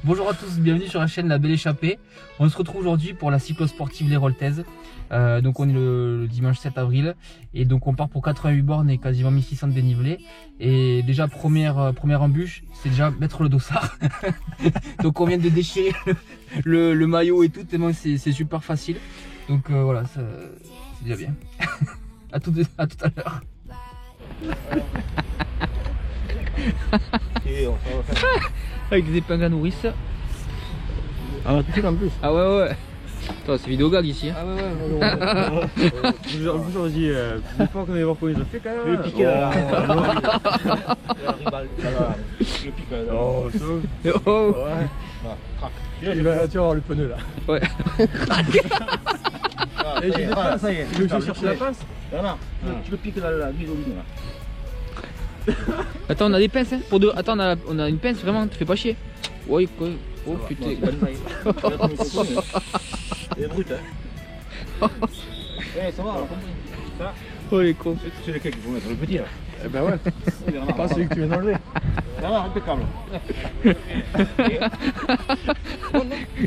Bonjour à tous, bienvenue sur la chaîne La Belle Échappée. On se retrouve aujourd'hui pour la cyclosportive Les Roltaises. Donc on est le dimanche 7 avril et donc on part pour 88 bornes et quasiment 1600 de dénivelé. Et déjà première embûche, c'est déjà mettre le dossard. Donc on vient de déchirer le maillot et tout, tellement c'est super facile. Donc voilà, c'est déjà bien. À tout à l'heure. Avec des épingles à nourrice. Ah, tu fais en plus. Ah ouais. C'est vidéo gag ici. Hein. Ah ouais. En plus, on dit, des fois qu'on est voir comment ils ont fait quand même. Le piqué là. Le piqué là. Oh, ça. Oh. Ouais. Tu vas avoir le pneu là. Ouais. Et j'ai des pinces, ça y est. Tu veux que je cherche la pince? Voilà. Tu le piques là, mise au milieu là. Attends, on a des pinces hein, pour deux. Attends, on a une pince vraiment, tu fais pas chier. Ouais, quoi. Oh putain. Elle est brute hein. Ouais, ça va, on a compris. Ça. Oh les cons. C'est lequel qu'il faut mettre, le petit là? Eh ben ouais. C'est pas celui que tu viens d'enlever. Ça va, impeccable.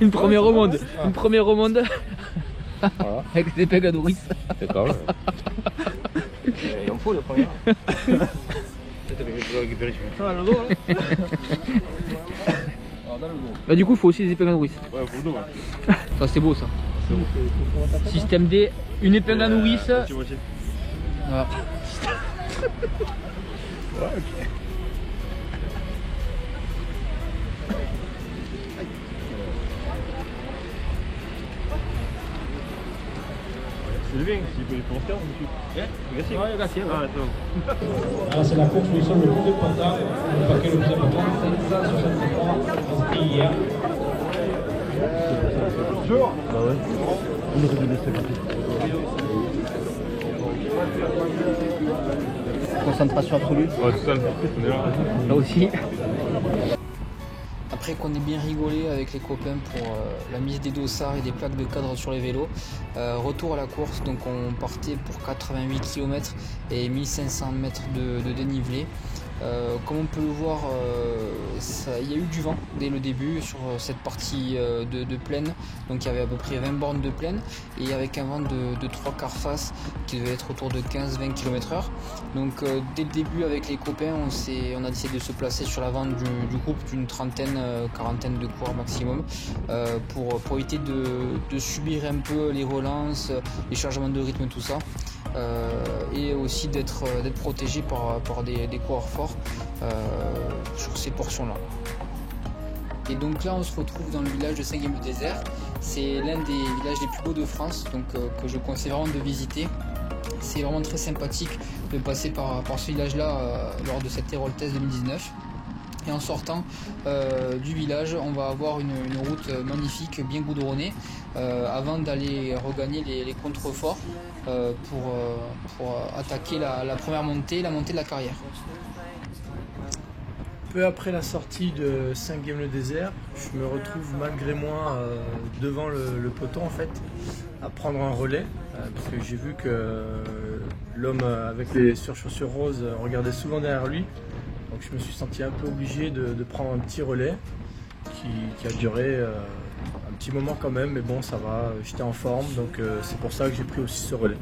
Une première remonte. Une première remonte. Voilà. Avec des épingles à nourrice. Impeccable. Il en faut le premier. Peut-être que je vais récupérer celui-là. Ça va, le dos hein. Alors, dans le dos. Bah du coup il faut aussi des épingles à nourrice. Ouais, pour le dos ouais. Ça c'est beau ça. Système D, une épingle à nourrice. Voilà. Ouais, ok. C'est le bien, s'il peut les faire, monsieur. Merci. Ouais, merci. Ah, attends. Alors c'est la course où ils sont le plus important, le paquet le plus important, 763 inscrits hier. Bonjour. Bah ouais. On aurait dû laisser Concentration absolue. Ouais, tout ça, on est là. Là aussi. Après qu'on ait bien rigolé avec les copains pour la mise des dossards et des plaques de cadre sur les vélos, retour à la course, donc on partait pour 88 km et 1500 mètres de dénivelé. Comme on peut le voir, il y a eu du vent dès le début sur cette partie de plaine, donc il y avait à peu près 20 bornes de plaine et avec un vent de 3/4 face qui devait être autour de 15-20 km/h. Donc dès le début avec les copains on a décidé de se placer sur l'avant du groupe d'une trentaine, quarantaine de coureurs maximum pour éviter de subir un peu les relances, les changements de rythme, tout ça. Et aussi d'être protégé par des coureurs forts sur ces portions là. Et donc là on se retrouve dans le village de Saint-Guilhem-le-Désert. C'est l'un des villages les plus beaux de France, donc que je conseille vraiment de visiter. C'est vraiment très sympathique de passer par ce village là lors de cette Les Roltaises 2019. Et en sortant du village, on va avoir une route magnifique, bien goudronnée, avant d'aller regagner les contreforts pour attaquer la première montée, la montée de la carrière. Peu après la sortie de Saint-Guilhem-le-Désert, je me retrouve malgré moi devant le peloton en fait, à prendre un relais, parce que j'ai vu que l'homme avec les surchaussures roses regardait souvent derrière lui. Donc je me suis senti un peu obligé de prendre un petit relais qui a duré un petit moment quand même, mais bon ça va, j'étais en forme, donc c'est pour ça que j'ai pris aussi ce relais.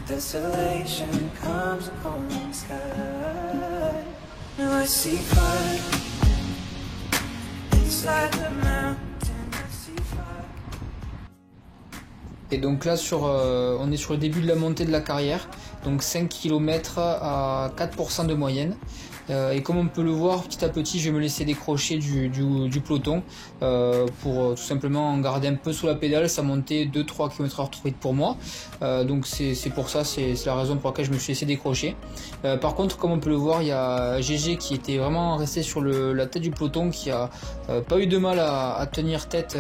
Desolation comes upon the sky. Now I see fire inside the mountain. I see fire. Et donc là on est sur le début de la montée de la carrière, donc 5 km à 4% de moyenne. Et comme on peut le voir, petit à petit je vais me laisser décrocher du peloton pour tout simplement garder un peu sous la pédale. Ça montait 2-3 km/h trop vite pour moi, donc c'est pour ça, c'est la raison pour laquelle je me suis laissé décrocher. Par contre, comme on peut le voir, il y a GG qui était vraiment resté sur la tête du peloton, qui a pas eu de mal à tenir tête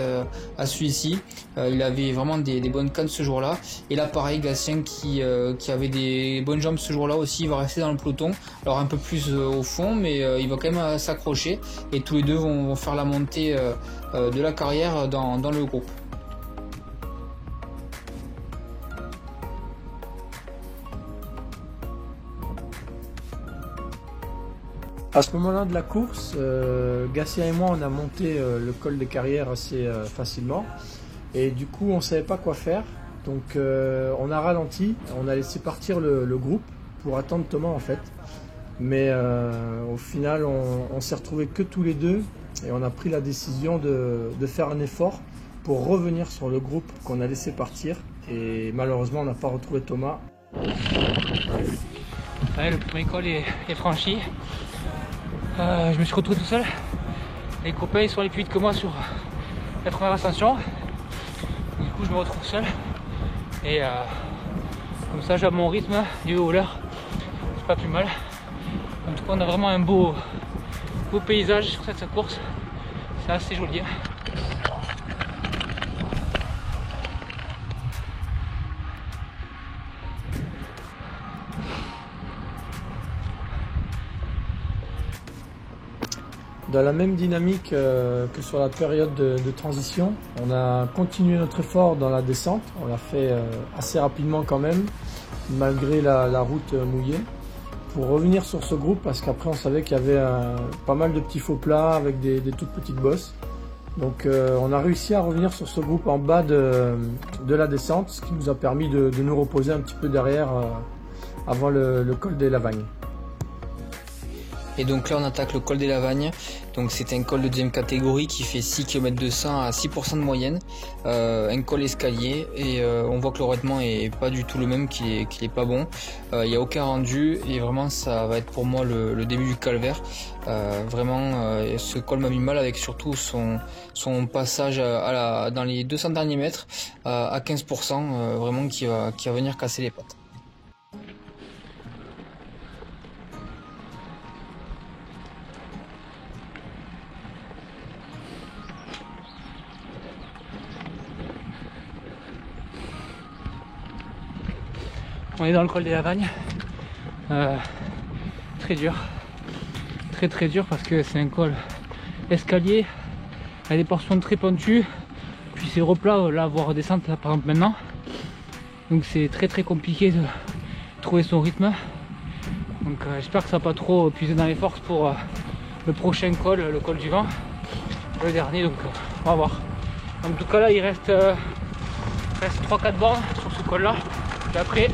à celui-ci. Il avait vraiment des bonnes cannes ce jour là. Et là pareil, Gatien qui avait des bonnes jambes ce jour-là aussi, il va rester dans le peloton, alors un peu plus au fond, mais il va quand même s'accrocher et tous les deux vont faire la montée de la carrière dans le groupe. À ce moment-là de la course, Gatien et moi on a monté le col des carrières assez facilement et du coup on ne savait pas quoi faire, donc on a ralenti, on a laissé partir le groupe pour attendre Thomas en fait, mais au final on s'est retrouvés que tous les deux et on a pris la décision de faire un effort pour revenir sur le groupe qu'on a laissé partir et malheureusement on n'a pas retrouvé Thomas. Ouais, le premier col est franchi. Je me suis retrouvé tout seul. Les copains ils sont allés plus vite que moi sur la première ascension. Du coup je me retrouve seul. Et comme ça j'ai mon rythme du haut l'heure. C'est pas plus mal. En tout cas on a vraiment un beau paysage sur cette course. C'est assez joli. Dans la même dynamique que sur la période de transition, on a continué notre effort dans la descente. On l'a fait assez rapidement quand même, malgré la route mouillée, pour revenir sur ce groupe parce qu'après on savait qu'il y avait pas mal de petits faux plats avec des toutes petites bosses. Donc on a réussi à revenir sur ce groupe en bas de la descente, ce qui nous a permis de nous reposer un petit peu derrière avant le col des Lavagnes. Et donc là on attaque le col des Lavagnes, donc c'est un col de deuxième catégorie qui fait 6 km 200 à 6% de moyenne, un col escalier et on voit que le revêtement est pas du tout le même, qu'il est pas bon, il n'y a aucun rendu et vraiment ça va être pour moi le début du calvaire. Ce col m'a mis mal avec surtout son passage dans les 200 derniers mètres à 15%, vraiment qui va venir casser les pattes. On est dans le col des Lavagnes, très dur, très dur parce que c'est un col escalier, il y a des portions très pentues, puis c'est replat, là voire descente là, par exemple maintenant, donc c'est très compliqué de trouver son rythme, donc j'espère que ça va pas trop puiser dans les forces pour le prochain col, le col du vent, le dernier, donc on va voir. En tout cas là il reste 3-4 bornes sur ce col là, et après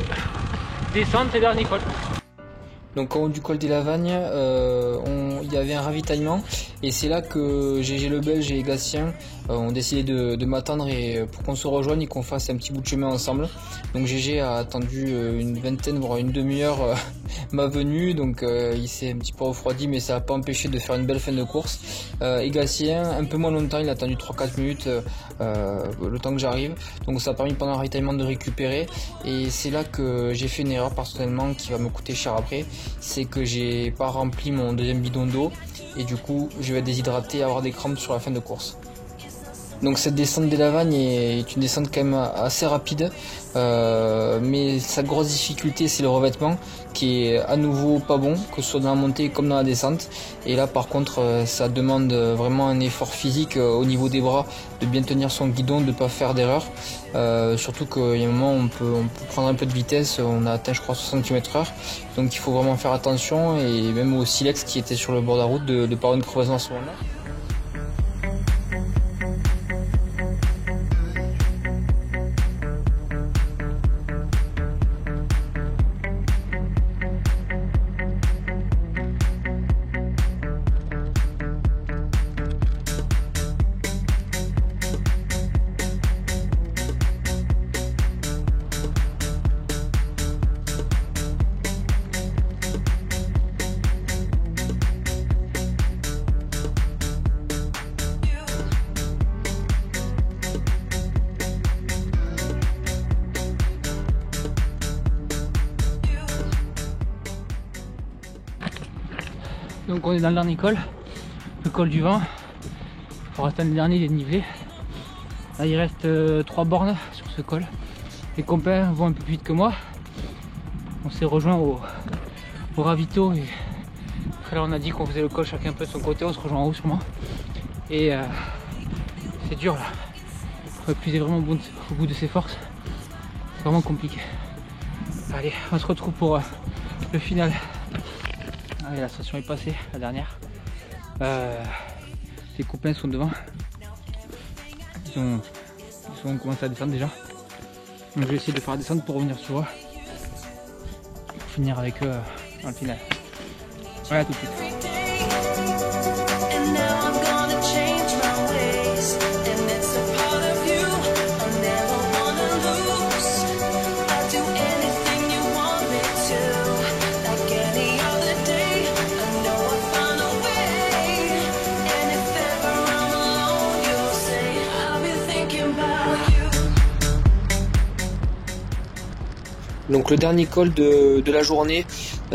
descente et dernier col. Donc en haut du col des Lavagnes, il y avait un ravitaillement et c'est là que GG le Belge et Gatien ont décidé de m'attendre et pour qu'on se rejoigne et qu'on fasse un petit bout de chemin ensemble. Donc GG a attendu une vingtaine voire une demi-heure ma venue, donc il s'est un petit peu refroidi mais ça n'a pas empêché de faire une belle fin de course. Et Gatien un peu moins longtemps, il a attendu 3-4 minutes le temps que j'arrive, donc ça a permis pendant le ravitaillement de récupérer et c'est là que j'ai fait une erreur personnellement qui va me coûter cher après, c'est que j'ai pas rempli mon deuxième bidon d'eau et du coup je vais être déshydraté et avoir des crampes sur la fin de course. Donc cette descente des Lavagnes est une descente quand même assez rapide, mais sa grosse difficulté c'est le revêtement qui est à nouveau pas bon, que ce soit dans la montée comme dans la descente. Et là par contre ça demande vraiment un effort physique au niveau des bras, de bien tenir son guidon, de ne pas faire d'erreur. Surtout qu'il y a un moment où on peut prendre un peu de vitesse, on a atteint je crois 60 km/h, donc il faut vraiment faire attention et même au silex qui était sur le bord de la route de ne pas avoir une crevaison à ce moment-là. Donc on est dans le dernier col, le col du vent, pour atteindre le dernier dénivelé. Là il reste 3 bornes sur ce col. Les copains vont un peu plus vite que moi. on s'est rejoint au ravito et après là on a dit qu'on faisait le col chacun un peu de son côté, on se rejoint en haut sûrement et c'est dur là, il faut épuiser vraiment au bout de ses forces, c'est vraiment compliqué. Allez, on se retrouve pour le final. Allez, la station est passée, la dernière. Les copains sont devant, ils ont commencé à descendre déjà, donc je vais essayer de faire la descente pour revenir sur eux pour finir avec eux dans le final. Voilà, tout de suite. Donc le dernier col de la journée,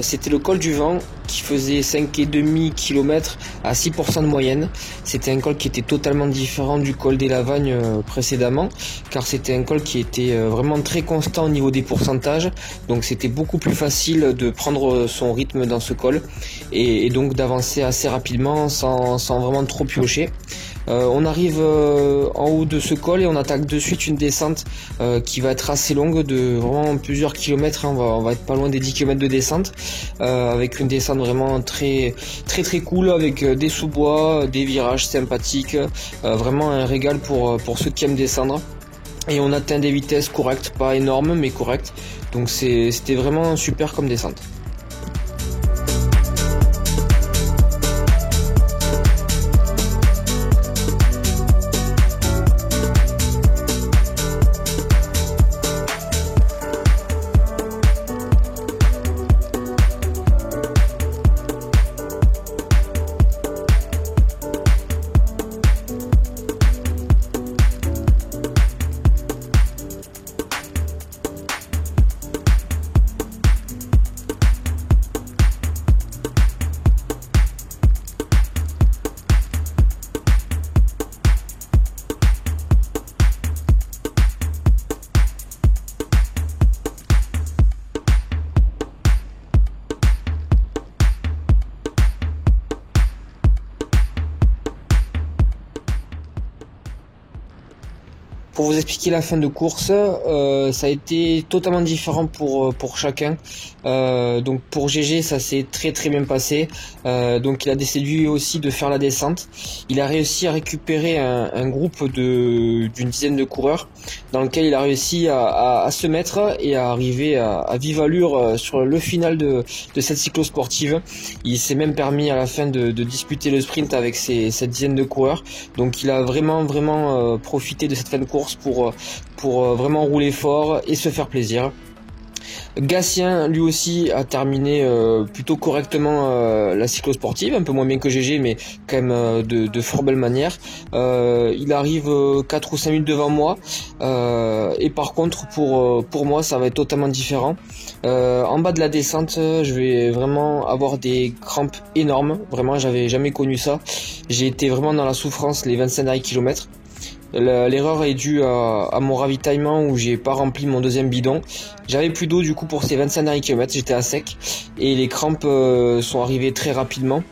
c'était le col du vent qui faisait 5,5 km à 6% de moyenne. C'était un col qui était totalement différent du col des Lavagnes précédemment, car c'était un col qui était vraiment très constant au niveau des pourcentages, donc c'était beaucoup plus facile de prendre son rythme dans ce col et donc d'avancer assez rapidement sans vraiment trop piocher. On arrive en haut de ce col et on attaque de suite une descente qui va être assez longue, de vraiment plusieurs kilomètres, hein. On va être pas loin des 10 km de descente, avec une descente vraiment très cool, avec des sous-bois, des virages sympathiques, vraiment un régal pour ceux qui aiment descendre. Et on atteint des vitesses correctes, pas énormes mais correctes, donc c'était vraiment super comme descente. Pour vous expliquer la fin de course, ça a été totalement différent pour chacun. Donc pour GG, ça s'est très bien passé. Donc il a décidé aussi de faire la descente. Il a réussi à récupérer un groupe d'une dizaine de coureurs dans lequel il a réussi à se mettre et à arriver à vive allure sur le final de cette cyclo-sportive. Il s'est même permis à la fin de disputer le sprint avec cette dizaine de coureurs. Donc il a vraiment profité de cette fin de course pour vraiment rouler fort et se faire plaisir. Gatien lui aussi a terminé plutôt correctement la cyclo-sportive, un peu moins bien que GG mais quand même de fort belle manière. Il arrive 4 ou 5 minutes devant moi et par contre pour moi ça va être totalement différent. En bas de la descente je vais vraiment avoir des crampes énormes, vraiment j'avais jamais connu ça. J'ai été vraiment dans la souffrance les 25 derniers kilomètres. L'erreur est due à mon ravitaillement où j'ai pas rempli mon deuxième bidon. J'avais plus d'eau du coup pour ces 25 derniers kilomètres, j'étais à sec et les crampes sont arrivées très rapidement.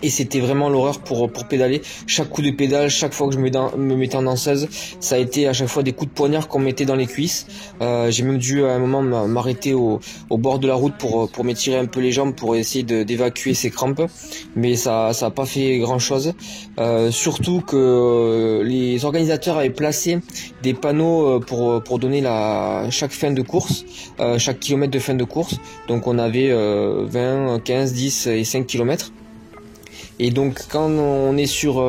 Et c'était vraiment l'horreur pour pédaler. Chaque coup de pédale, chaque fois que je me mettais en danseuse, ça a été à chaque fois des coups de poignard qu'on mettait dans les cuisses. J'ai même dû à un moment m'arrêter au bord de la route pour m'étirer un peu les jambes pour essayer d'évacuer ces crampes. Mais ça a pas fait grand chose. Surtout que les organisateurs avaient placé des panneaux pour donner chaque fin de course, chaque kilomètre de fin de course. Donc on avait 20, 15, 10 et 5 kilomètres. Et donc quand on est sur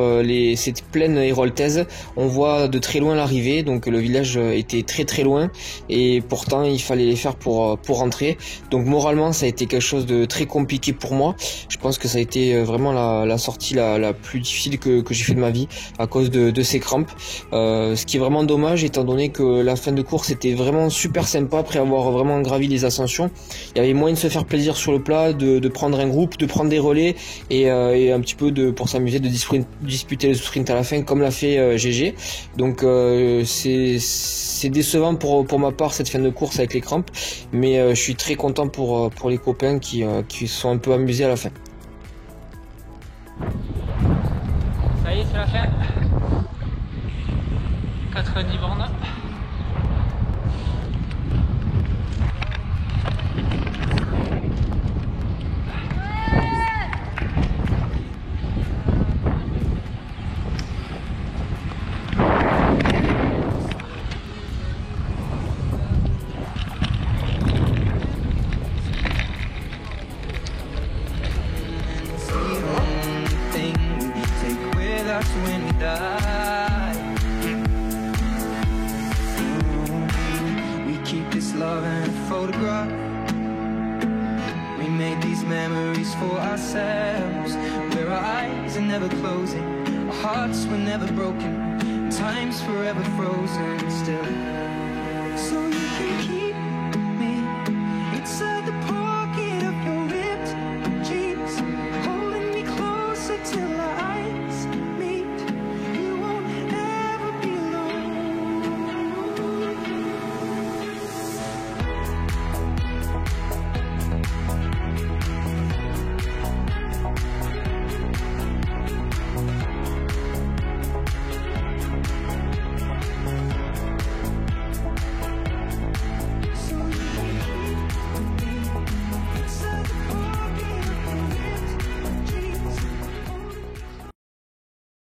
cette plaine héroltaise, on voit de très loin l'arrivée, donc le village était très loin et pourtant il fallait les faire pour rentrer. Donc moralement ça a été quelque chose de très compliqué pour moi. Je pense que ça a été vraiment la sortie la plus difficile que j'ai fait de ma vie à cause de ces crampes. Ce qui est vraiment dommage étant donné que la fin de course était vraiment super sympa après avoir vraiment gravi les ascensions. Il y avait moyen de se faire plaisir sur le plat, de prendre un groupe, de prendre des relais et un petit peu pour s'amuser de disputer le sprint à la fin comme l'a fait GG. Donc c'est décevant pour ma part cette fin de course avec les crampes, mais je suis très content pour les copains qui se sont un peu amusés à la fin. Ça y est, c'est la fin. 90 bornes. When we die, we keep this love in a photograph. We made these memories for ourselves, where our eyes are never closing, our hearts were never broken, time's forever frozen still. So you can keep